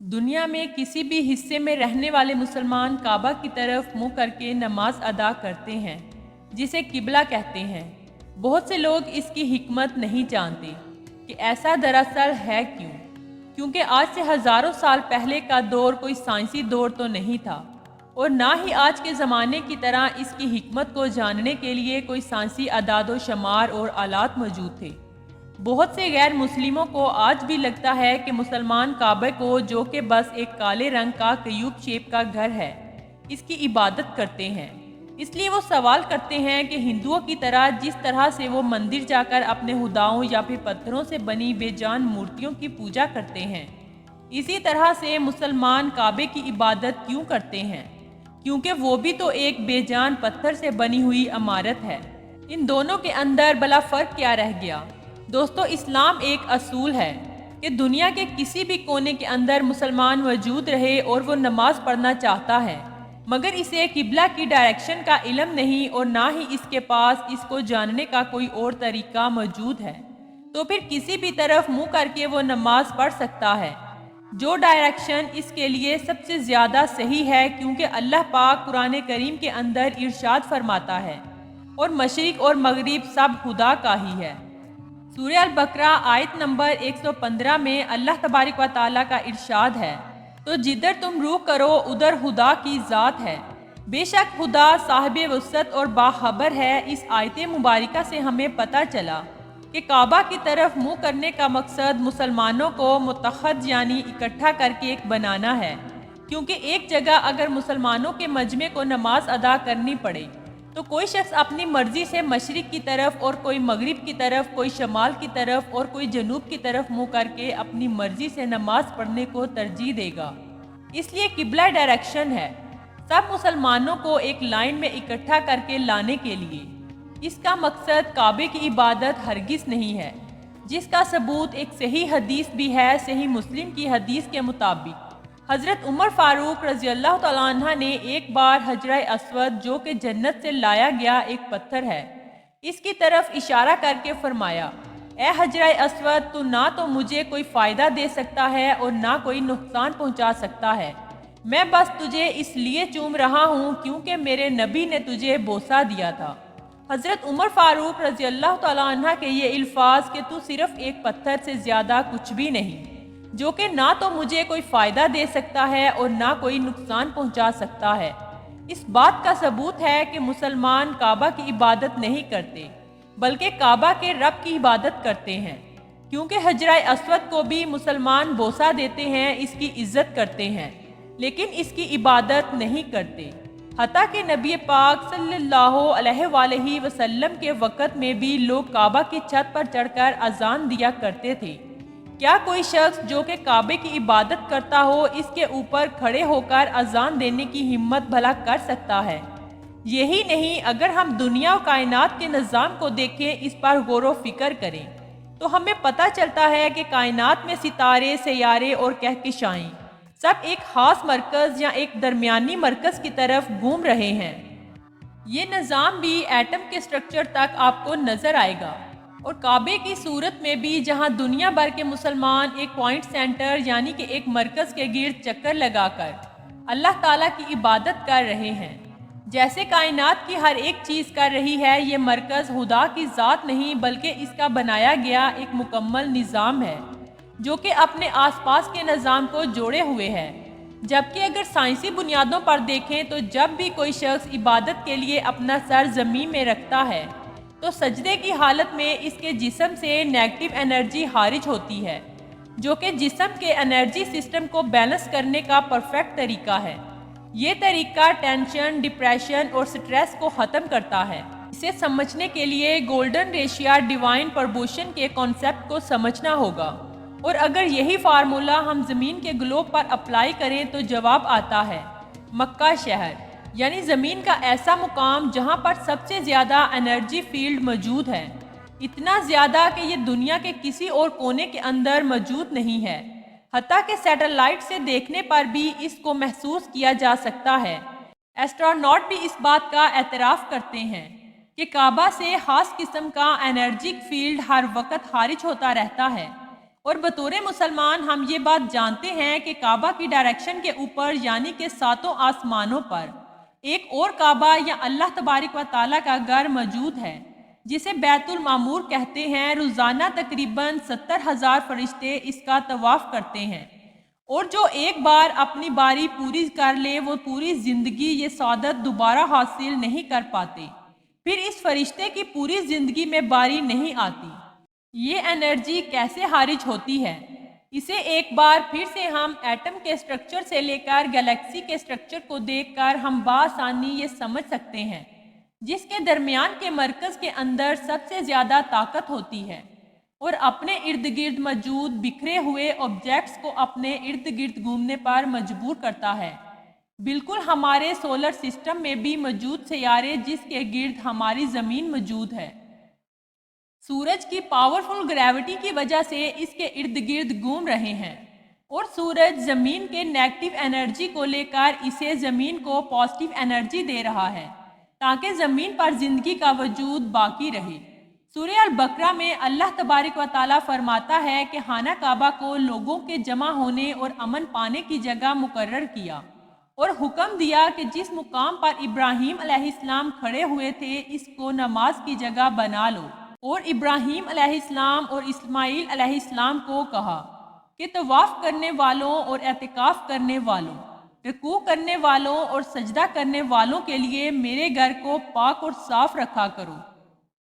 दुनिया में किसी भी हिस्से में रहने वाले मुसलमान काबा की तरफ मुंह करके नमाज अदा करते हैं, जिसे किबला कहते हैं। बहुत से लोग इसकी हिकमत नहीं जानते कि ऐसा दरअसल है क्यों। क्योंकि आज से हज़ारों साल पहले का दौर कोई साइंसी दौर तो नहीं था, और ना ही आज के ज़माने की तरह इसकी हिकमत को जानने के लिए कोई साइंसी अदाद शमार और आलात मौजूद थे। बहुत से गैर मुस्लिमों को आज भी लगता है कि मुसलमान काबे को, जो कि बस एक काले रंग का क्यूब शेप का घर है, इसकी इबादत करते हैं। इसलिए वो सवाल करते हैं कि हिंदुओं की तरह जिस तरह से वो मंदिर जाकर अपने खुदाओं या फिर पत्थरों से बनी बेजान मूर्तियों की पूजा करते हैं, इसी तरह से मुसलमान काबे की इबादत क्यों करते हैं? क्योंकि वो भी तो एक बेजान पत्थर से बनी हुई इमारत है। इन दोनों के अंदर भला फ़र्क क्या रह गया? दोस्तों, इस्लाम एक असूल है कि दुनिया के किसी भी कोने के अंदर मुसलमान मौजूद रहे और वो नमाज पढ़ना चाहता है, मगर इसे किबला की डायरेक्शन का इल्म नहीं और ना ही इसके पास इसको जानने का कोई और तरीका मौजूद है, तो फिर किसी भी तरफ मुंह करके वो नमाज पढ़ सकता है, जो डायरेक्शन इसके लिए सबसे ज़्यादा सही है। क्योंकि अल्लाह पाक कुरान करीम के अंदर इरशाद फरमाता है, और मशरिक और मगरिब सब खुदा का ही है। सूरह अल-बकरा आयत नंबर 115 में अल्लाह तबारक व तआला का इरशाद है, तो जिधर तुम रुख करो उधर खुदा की ज़ात है, बेशक खुदा साहिब वसअत और बाखबर है। इस आयत मुबारका से हमें पता चला कि काबा की तरफ मुँह करने का मकसद मुसलमानों को मुत्तहद यानी इकट्ठा करके एक बनाना है। क्योंकि एक जगह अगर मुसलमानों के मजमे को नमाज अदा करनी पड़े, तो कोई शख्स अपनी मर्जी से मशरिक की तरफ और कोई मगरिब की तरफ, कोई शमाल की तरफ और कोई जनूब की तरफ मुँह करके अपनी मर्जी से नमाज पढ़ने को तरजीह देगा। इसलिए किबला डायरेक्शन है सब मुसलमानों को एक लाइन में इकट्ठा करके लाने के लिए। इसका मकसद काबे की इबादत हरगिज़ नहीं है, जिसका सबूत एक सही हदीस भी है। सही मुस्लिम की हदीस के मुताबिक हज़रत उमर फ़ारूक रज़ी अल्लाह तआला अन्हा ने एक बार हजरा अस्वद, जो कि जन्नत से लाया गया एक पत्थर है, इसकी तरफ इशारा करके फरमाया, ए हजरा अस्वद, तू ना तो मुझे कोई फ़ायदा दे सकता है और ना कोई नुकसान पहुंचा सकता है। मैं बस तुझे इसलिए चूम रहा हूँ क्योंकि मेरे नबी ने तुझे बोसा दिया था। हज़रत उमर फ़ारूक रज़ी अल्लाह तआला अन्हा के ये अल्फाज कि तू सिर्फ़ एक पत्थर से ज़्यादा कुछ भी नहीं, जो कि ना तो मुझे कोई फ़ायदा दे सकता है और ना कोई नुकसान पहुंचा सकता है, इस बात का सबूत है कि मुसलमान काबा की इबादत नहीं करते, बल्कि काबा के रब की इबादत करते हैं। क्योंकि हजरा अस्वद को भी मुसलमान बोसा देते हैं, इसकी इज्जत करते हैं, लेकिन इसकी इबादत नहीं करते। हत्ता कि नबी पाक सल्लल्लाहु अलैहि वसल्लम के वक़्त में भी लोग काबा की छत पर चढ़कर अजान दिया करते थे। क्या कोई शख्स जो कि काबे की इबादत करता हो, इसके ऊपर खड़े होकर अजान देने की हिम्मत भला कर सकता है? यही नहीं, अगर हम दुनिया और कायनात के निज़ाम को देखें, इस पर गौर व फिक्र करें, तो हमें पता चलता है कि कायनात में सितारे, सैयारे और कहकशाएं सब एक खास मरकज़ या एक दरमियानी मरकज़ की तरफ घूम रहे हैं। ये निज़ाम भी एटम के स्ट्रक्चर तक आपको नज़र आएगा, और काबे की सूरत में भी, जहां दुनिया भर के मुसलमान एक पॉइंट सेंटर यानी कि एक मरकज़ के गिर्द चक्कर लगाकर अल्लाह ताला की इबादत कर रहे हैं। जैसे कायनात की हर एक चीज़ कर रही है, ये मरकज़ खुदा की ज़ात नहीं बल्कि इसका बनाया गया एक मुकम्मल निज़ाम है, जो कि अपने आसपास के निज़ाम को जोड़े हुए है। जबकि अगर साइंसी बुनियादों पर देखें, तो जब भी कोई शख्स इबादत के लिए अपना सर ज़मीन में रखता है, तो सजदे की हालत में इसके जिस्म से नेगेटिव एनर्जी खारिज होती है, जो कि जिस्म के एनर्जी सिस्टम को बैलेंस करने का परफेक्ट तरीका है। ये तरीका टेंशन, डिप्रेशन और स्ट्रेस को ख़त्म करता है। इसे समझने के लिए गोल्डन रेशिया डिवाइन प्रपोर्शन के कॉन्सेप्ट को समझना होगा, और अगर यही फार्मूला हम ज़मीन के ग्लोब पर अप्लाई करें, तो जवाब आता है मक्का शहर, यानी ज़मीन का ऐसा मुकाम जहां पर सबसे ज़्यादा एनर्जी फील्ड मौजूद है। इतना ज़्यादा कि ये दुनिया के किसी और कोने के अंदर मौजूद नहीं है। हत्ता कि सैटेलाइट से देखने पर भी इसको महसूस किया जा सकता है। एस्ट्रोनॉट भी इस बात का एतराफ़ करते हैं कि काबा से ख़ास किस्म का एनर्जिक फील्ड हर वक्त खारिज होता रहता है। اور بطور مسلمان ہم یہ بات جانتے ہیں کہ کعبہ کی ڈائریکشن کے اوپر یعنی کہ ساتوں آسمانوں پر ایک اور کعبہ یا اللہ تبارک و تعالیٰ کا گھر موجود ہے جسے بیت المعمور کہتے ہیں۔ روزانہ تقریباً 70,000 فرشتے اس کا طواف کرتے ہیں، اور جو ایک بار اپنی باری پوری کر لے وہ پوری زندگی یہ سعادت دوبارہ حاصل نہیں کر پاتے، پھر اس فرشتے کی پوری زندگی میں باری نہیں آتی۔ یہ انرجی کیسے خارج ہوتی ہے؟ اسے ایک بار پھر سے ہم ایٹم کے سٹرکچر سے لے کر گلیکسی کے سٹرکچر کو دیکھ کر ہم بآسانی یہ سمجھ سکتے ہیں، جس کے درمیان کے مرکز کے اندر سب سے زیادہ طاقت ہوتی ہے اور اپنے ارد گرد موجود بکھرے ہوئے آبجیکٹس کو اپنے ارد گرد گھومنے پر مجبور کرتا ہے۔ بالکل ہمارے سولر سسٹم میں بھی موجود سیارے جس کے گرد ہماری زمین موجود ہے، سورج کی پاورفل گریوٹی کی وجہ سے اس کے ارد گرد گھوم رہے ہیں، اور سورج زمین کے نیگیٹو انرجی کو لے کر اسے زمین کو پازیٹیو انرجی دے رہا ہے تاکہ زمین پر زندگی کا وجود باقی رہے۔ سورہ البقرہ میں اللہ تبارک و تعالیٰ فرماتا ہے کہ خانہ کعبہ کو لوگوں کے جمع ہونے اور امن پانے کی جگہ مقرر کیا اور حکم دیا کہ جس مقام پر ابراہیم علیہ السلام کھڑے ہوئے تھے اس کو نماز کی جگہ بنا لو، اور ابراہیم علیہ السلام اور اسماعیل علیہ السلام کو کہا کہ طواف کرنے والوں اور اعتکاف کرنے والوں، رکوع کرنے والوں اور سجدہ کرنے والوں کے لیے میرے گھر کو پاک اور صاف رکھا کرو۔